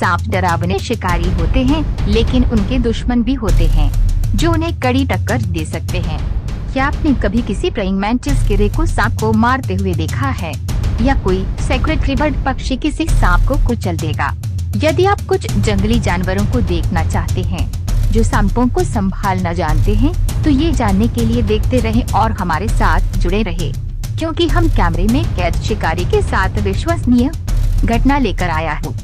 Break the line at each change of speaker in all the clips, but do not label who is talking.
सांप डरावने शिकारी होते हैं, लेकिन उनके दुश्मन भी होते हैं जो उन्हें कड़ी टक्कर दे सकते हैं। क्या आपने कभी किसी प्रेइंग मैंटिस कीड़े को सांप को मारते हुए देखा है, या कोई सेक्रेटरी बर्ड पक्षी किसी सांप को कुचल देगा? यदि आप कुछ जंगली जानवरों को देखना चाहते हैं जो सांपों को संभालना जानते हैं, तो ये जानने के लिए देखते रहें और हमारे साथ जुड़े रहें, क्योंकि हम कैमरे में कैद शिकारी के साथ विश्वसनीय घटना लेकर आया हूँ।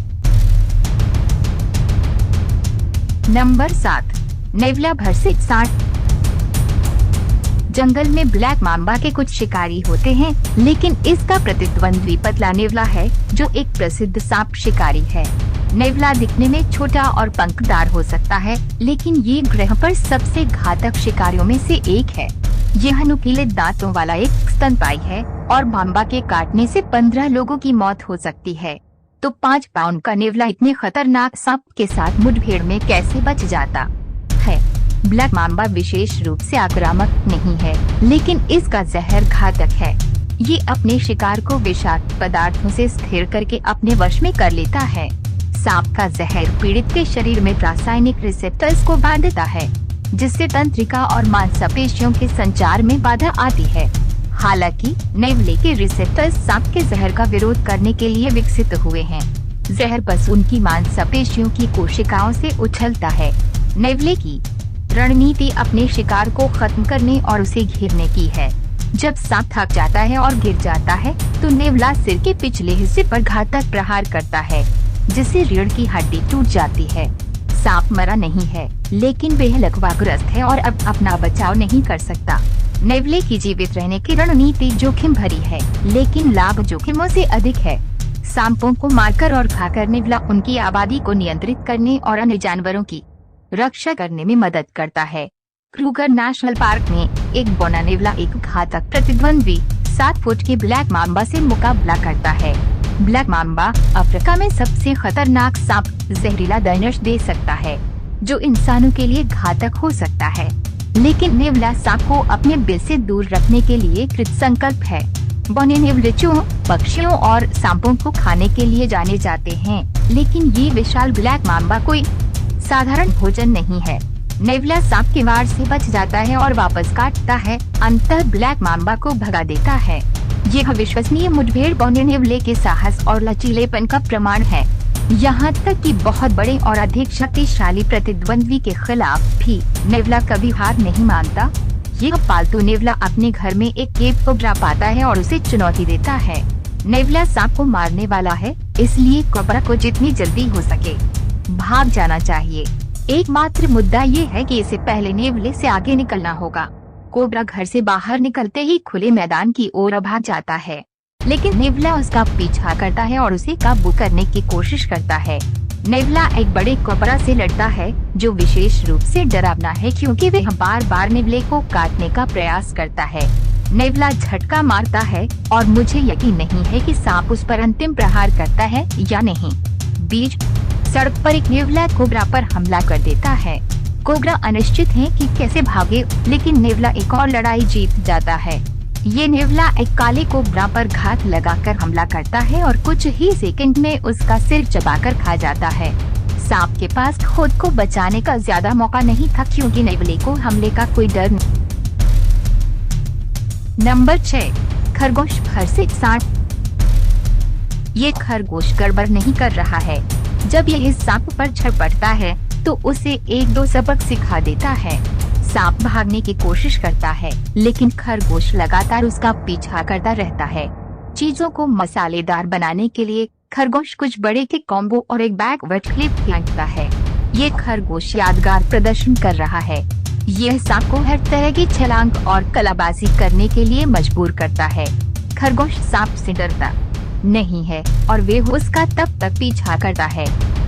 नंबर 7, नेवला भरसिक सांप। जंगल में ब्लैक मांबा के कुछ शिकारी होते हैं, लेकिन इसका प्रतिद्वंद्वी पतला नेवला है जो एक प्रसिद्ध सांप शिकारी है। नेवला दिखने में छोटा और पंखदार हो सकता है, लेकिन ये ग्रह पर सबसे घातक शिकारियों में से एक है। यह नुकीले दांतों वाला एक स्तनपायी है और मांबा के काटने से 15 लोगों की मौत हो सकती है। तो 5 पाउंड का नेवला इतने खतरनाक सांप के साथ मुठभेड़ में कैसे बच जाता है? ब्लैक मांबा विशेष रूप से आक्रामक नहीं है, लेकिन इसका जहर घातक है। ये अपने शिकार को विषाक्त पदार्थों से स्थिर करके अपने वश में कर लेता है। सांप का जहर पीड़ित के शरीर में रासायनिक रिसेप्टर्स को बांधता है, जिससे तंत्रिका और मांसपेशियों के संचार में बाधा आती है। हालांकि नेवले के रिसेप्टर्स सांप के जहर का विरोध करने के लिए विकसित हुए हैं। जहर बस उनकी मांसपेशियों की कोशिकाओं से उछलता है। नेवले की रणनीति अपने शिकार को खत्म करने और उसे घेरने की है। जब सांप थक जाता है और गिर जाता है, तो नेवला सिर के पिछले हिस्से पर घातक प्रहार करता है, जिससे रीढ़ की हड्डी टूट जाती है। सांप मरा नहीं है, लेकिन वह लकवाग्रस्त है और अब अपना बचाव नहीं कर सकता। नेवले की जीवित रहने की रणनीति जोखिम भरी है, लेकिन लाभ जोखिमों से अधिक है। सांपों को मारकर और खाकर नेवला उनकी आबादी को नियंत्रित करने और अन्य जानवरों की रक्षा करने में मदद करता है। क्रूगर नेशनल पार्क में एक बौना नेवला एक घातक प्रतिद्वंद्वी 7 फुट के ब्लैक मांबा से मुकाबला करता है। ब्लैक मांबा अफ्रीका में सबसे खतरनाक सांप जहरीला दंश दे सकता है, जो इंसानों के लिए घातक हो सकता है। लेकिन नेवला सांप को अपने बिल से दूर रखने के लिए कृत संकल्प है। बौने नेवले चूहों, पक्षियों और सांपों को खाने के लिए जाने जाते हैं, लेकिन ये विशाल ब्लैक मांबा कोई साधारण भोजन नहीं है। नेवला सांप के वार से बच जाता है और वापस काटता है, अंततः ब्लैक मांबा को भगा देता है। यह विश्वसनीय मुठभेड़ बौने नेवले के साहस और लचीलेपन का प्रमाण है। यहाँ तक कि बहुत बड़े और अधिक शक्तिशाली प्रतिद्वंद्वी के खिलाफ भी नेवला कभी हार नहीं मानता। यह पालतू नेवला अपने घर में एक केप कोबरा पाता है और उसे चुनौती देता है। नेवला सांप को मारने वाला है, इसलिए कोबरा को जितनी जल्दी हो सके भाग जाना चाहिए। एकमात्र मुद्दा ये है कि इसे पहले नेवले से आगे निकलना होगा। कोबरा घर से बाहर निकलते ही खुले मैदान की ओर भाग जाता है, लेकिन नेवला उसका पीछा करता है और उसे काबू करने की कोशिश करता है। नेवला एक बड़े कोबरा से लड़ता है, जो विशेष रूप से डरावना है क्योंकि वह बार बार नेवले को काटने का प्रयास करता है। नेवला झटका मारता है और मुझे यकीन नहीं है कि सांप उस पर अंतिम प्रहार करता है या नहीं। बीच सड़क पर एक नेवला कोबरा पर हमला कर देता है। कोबरा अनिश्चित है कि कैसे भागे, लेकिन नेवला एक और लड़ाई जीत जाता है। ये नेवला एक काले कोबरा पर घात लगाकर हमला करता है और कुछ ही सेकंड में उसका सिर चबाकर खा जाता है। सांप के पास खुद को बचाने का ज्यादा मौका नहीं था क्योंकि नेवले को हमले का कोई डर नहीं। नंबर 6, खरगोश भरसिक सांप। ये खरगोश गड़बड़ नहीं कर रहा है। जब यह सांप पर झपटता है तो उसे 1-2 सबक सिखा देता है। सांप भागने की कोशिश करता है, लेकिन खरगोश लगातार उसका पीछा करता रहता है। चीजों को मसालेदार बनाने के लिए खरगोश कुछ बड़े के कॉम्बो और एक बैकवर्ड क्लिप फेंकता है। ये खरगोश यादगार प्रदर्शन कर रहा है। यह सांप को हर तरह की छलांग और कलाबाजी करने के लिए मजबूर करता है। खरगोश सांप से डरता नहीं है और वे उसका तब तक पीछा करता है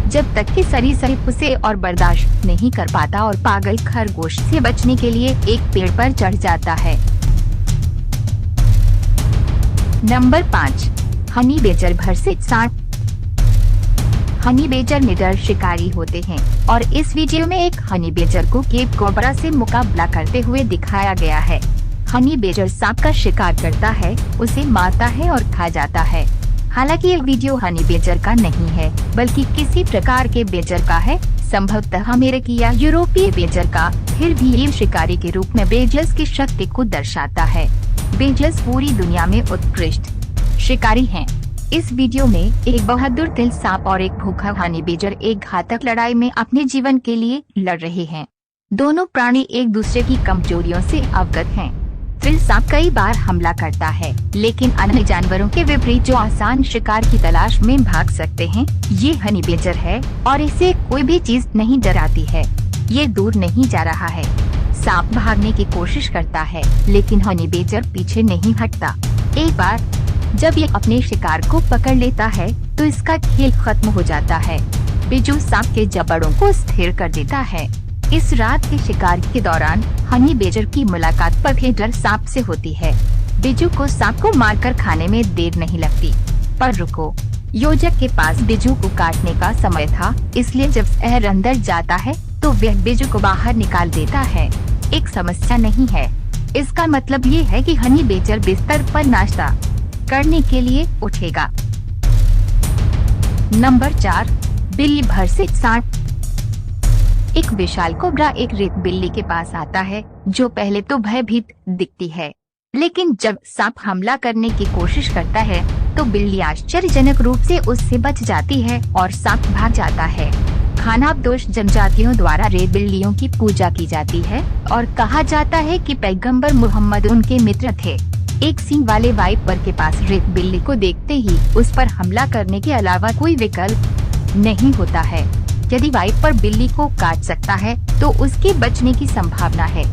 जब तक कि सरीसृप उसे और बर्दाश्त नहीं कर पाता और पागल खरगोश से बचने के लिए एक पेड़ पर चढ़ जाता है। नंबर 5, हनी बेजर भरसिक सांप। हनी बेजर निडर शिकारी होते हैं और इस वीडियो में एक हनी बेजर को केप कोबरा से मुकाबला करते हुए दिखाया गया है। हनी बेजर सांप का शिकार करता है, उसे मारता है और खा जाता है। हालांकि ये वीडियो हनी बेजर का नहीं है, बल्कि किसी प्रकार के बेजर का है, संभवतः अमेरिकी या यूरोपीय बेजर का। फिर भी ये शिकारी के रूप में बेजर्स की शक्ति को दर्शाता है। बेजर्स पूरी दुनिया में उत्कृष्ट शिकारी हैं। इस वीडियो में एक बहादुर तिल सांप और एक भूखा हनी बेजर एक घातक लड़ाई में अपने जीवन के लिए लड़ रहे हैं। दोनों प्राणी एक दूसरे की कमजोरियों से अवगत हैं। तिल सांप कई बार हमला करता है, लेकिन अन्य जानवरों के विपरीत जो आसान शिकार की तलाश में भाग सकते हैं, ये हनी बेजर है और इसे कोई भी चीज नहीं डराती है। ये दूर नहीं जा रहा है। सांप भागने की कोशिश करता है, लेकिन हनी बेजर पीछे नहीं हटता। एक बार जब ये अपने शिकार को पकड़ लेता है, तो इसका खेल खत्म हो जाता है। बिजू सांप के जबड़ों को स्थिर कर देता है। इस रात के शिकार के दौरान हनी बेजर की मुलाकात पखेडर सांप से होती है। बिजू को सांप को मारकर खाने में देर नहीं लगती। पर रुको, योजक के पास बिजू को काटने का समय था, इसलिए जब जहर अंदर जाता है तो वह बिजू को बाहर निकाल देता है। एक समस्या नहीं है। इसका मतलब ये है कि हनी बेजर बिस्तर पर नाश्ता करने के लिए उठेगा। नंबर 4, बिल्ली भर से सांप। एक विशाल कोबरा एक रेत बिल्ली के पास आता है, जो पहले तो भयभीत दिखती है, लेकिन जब सांप हमला करने की कोशिश करता है तो बिल्ली आश्चर्यजनक रूप से उससे बच जाती है और सांप भाग जाता है। खानाबदोश जनजातियों द्वारा रेत बिल्लियों की पूजा की जाती है और कहा जाता है कि पैगंबर मुहम्मद उनके मित्र थे। एक सींग वाले वाइपर के पास रेत बिल्ली को देखते ही उस पर हमला करने के अलावा कोई विकल्प नहीं होता है। यदि वाइपर बिल्ली को काट सकता है तो उसके बचने की संभावना है,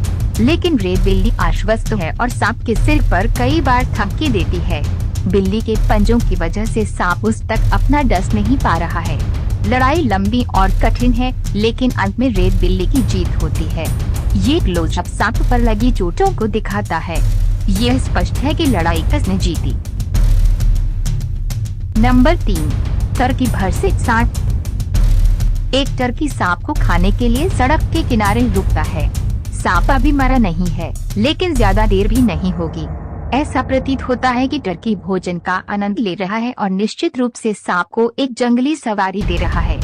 लेकिन रेत बिल्ली आश्वस्त है और सांप के सिर पर कई बार थपकी देती है। बिल्ली के पंजों की वजह से सांप उस तक अपना डस नहीं पा रहा है। लड़ाई लंबी और कठिन है, लेकिन अंत में रेत बिल्ली की जीत होती है। ये क्लोजअप सांप पर लगी चोटों को दिखाता है। यह स्पष्ट है कि लड़ाई किसने जीती। नंबर 3, टर्की भर से सांप। एक टर्की सांप को खाने के लिए सड़क के किनारे रुकता है। सांप अभी मरा नहीं है, लेकिन ज्यादा देर भी नहीं होगी। ऐसा प्रतीत होता है कि टर्की भोजन का आनंद ले रहा है और निश्चित रूप से सांप को एक जंगली सवारी दे रहा है।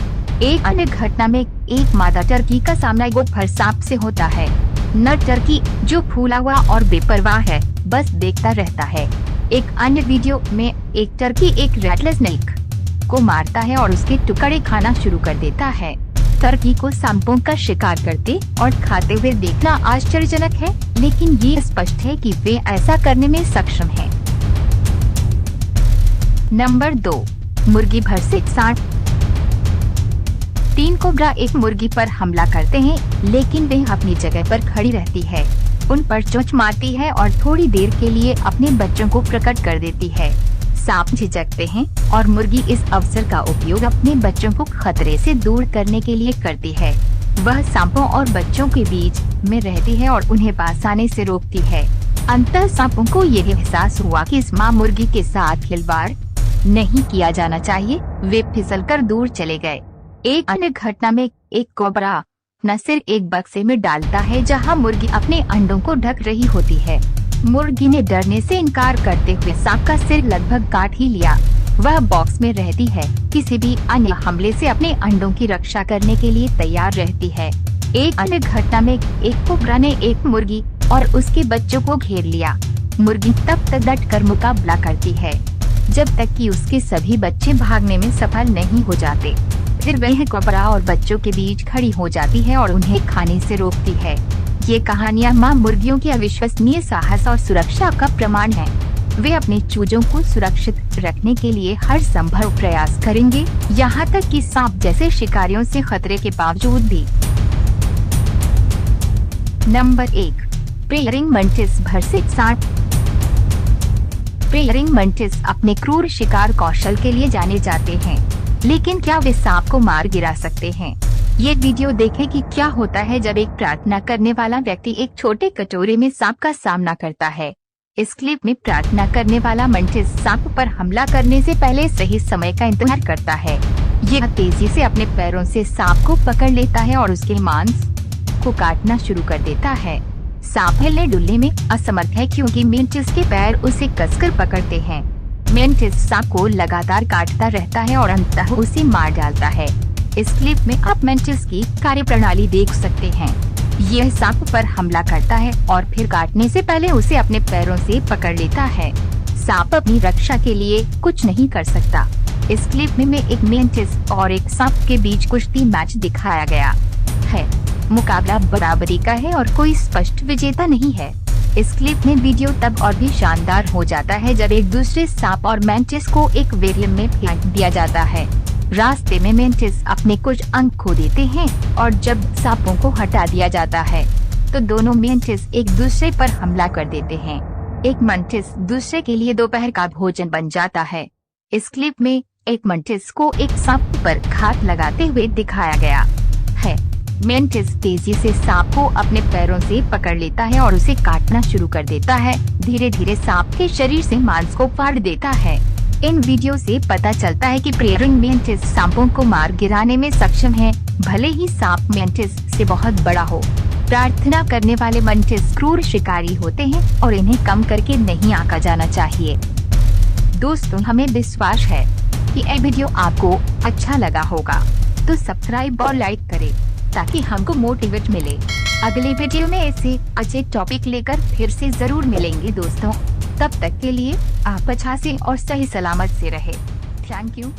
एक अन्य घटना में एक मादा टर्की का सामना एक भर सांप से होता है। नर टर्की, जो फूला हुआ और बेपरवाह है, बस देखता रहता है। एक अन्य वीडियो में एक टर्की एक रेटलेस स्नेक को मारता है और उसके टुकड़े खाना शुरू कर देता है। टर्की को सांपों का शिकार करते और खाते हुए देखना आश्चर्यजनक है, लेकिन ये स्पष्ट है कि वे ऐसा करने में सक्षम हैं। नंबर 2, मुर्गी भर से सांप। 3 कोबरा एक मुर्गी पर हमला करते हैं, लेकिन वे अपनी जगह पर खड़ी रहती है। उन पर चोंच मारती है और थोड़ी देर के लिए अपने बच्चों को प्रकट कर देती है। सांप झिझकते हैं और मुर्गी इस अवसर का उपयोग अपने बच्चों को खतरे से दूर करने के लिए करती है। वह सांपों और बच्चों के बीच में रहती है और उन्हें पास आने से रोकती है। अंततः सांपों को यह एहसास हुआ कि इस माँ मुर्गी के साथ खिलवाड़ नहीं किया जाना चाहिए। वे फिसलकर दूर चले गए। एक अन्य घटना में एक कोबरा अपना सिर एक बक्से में डालता है, जहाँ मुर्गी अपने अंडों को ढक रही होती है। मुर्गी ने डरने से इनकार करते हुए सांप का सिर लगभग काट ही लिया। वह बॉक्स में रहती है, किसी भी अन्य हमले से अपने अंडों की रक्षा करने के लिए तैयार रहती है। एक अन्य घटना में एक कोबरा ने एक मुर्गी और उसके बच्चों को घेर लिया। मुर्गी तब तक डट कर मुकाबला करती है जब तक कि उसके सभी बच्चे भागने में सफल नहीं हो जाते। फिर वह कोबरा और बच्चों के बीच खड़ी हो जाती है और उन्हें खाने से रोकती है। ये कहानियाँ माँ मुर्गियों की अविश्वसनीय साहस और सुरक्षा का प्रमाण है। वे अपने चूजों को सुरक्षित रखने के लिए हर संभव प्रयास करेंगे, यहाँ तक कि सांप जैसे शिकारियों से खतरे के बावजूद भी। नंबर 1, प्रेयरिंग मंटिस भर से सांप। प्रेयरिंग मंटिस अपने क्रूर शिकार कौशल के लिए जाने जाते हैं, लेकिन क्या वे सांप को मार गिरा सकते हैं? ये वीडियो देखें कि क्या होता है जब एक प्रार्थना करने वाला व्यक्ति एक छोटे कटोरे में सांप का सामना करता है। इस क्लिप में प्रार्थना करने वाला मंटिस सांप पर हमला करने से पहले सही समय का इंतजार करता है। यह तेजी से अपने पैरों से सांप को पकड़ लेता है और उसके मांस को काटना शुरू कर देता है। सांप हिलने डुलने में असमर्थ है क्योंकि मंटिस के पैर उसे कसकर पकड़ते हैं। मेंटिस सांप को लगातार काटता रहता है और अंततः उसे मार डालता है। इस क्लिप में आप मेंटिस की कार्यप्रणाली देख सकते हैं। यह सांप पर हमला करता है और फिर काटने से पहले उसे अपने पैरों से पकड़ लेता है। सांप अपनी रक्षा के लिए कुछ नहीं कर सकता। इस क्लिप में एक मेंटिस और एक सांप के बीच कुश्ती मैच दिखाया गया है। मुकाबला बराबरी का है और कोई स्पष्ट विजेता नहीं है। इस क्लिप में वीडियो तब और भी शानदार हो जाता है जब एक दूसरे सांप और मेंटिस को एक वेरियम में फेंक दिया जाता है। रास्ते में मेंटिस अपने कुछ अंग खो देते हैं और जब सांपों को हटा दिया जाता है तो दोनों मेंटिस एक दूसरे पर हमला कर देते हैं। एक मेंटिस दूसरे के लिए दोपहर का भोजन बन जाता है। इस क्लिप में एक मेंटिस को एक सांप पर घात लगाते हुए दिखाया गया है। मेंटिस तेजी से सांप को अपने पैरों से पकड़ लेता है और उसे काटना शुरू कर देता है। धीरे धीरे सांप के शरीर से मांस को फाड़ देता है। इन वीडियो से पता चलता है कि प्रेयरिंग मेंटिस सांपों को मार गिराने में सक्षम है, भले ही सांप मेंटिस से बहुत बड़ा हो। प्रार्थना करने वाले मेंटिस क्रूर शिकारी होते हैं और इन्हें कम करके नहीं आंका जाना चाहिए। दोस्तों, हमें विश्वास है कि यह वीडियो आपको अच्छा लगा होगा, तो सब्सक्राइब और लाइक करें ताकि हमको मोटिवेट मिले। अगले वीडियो में ऐसे अच्छे टॉपिक लेकर फिर से जरूर मिलेंगे दोस्तों। तब तक के लिए आप अच्छा से और सही सलामत से रहे। Thank you.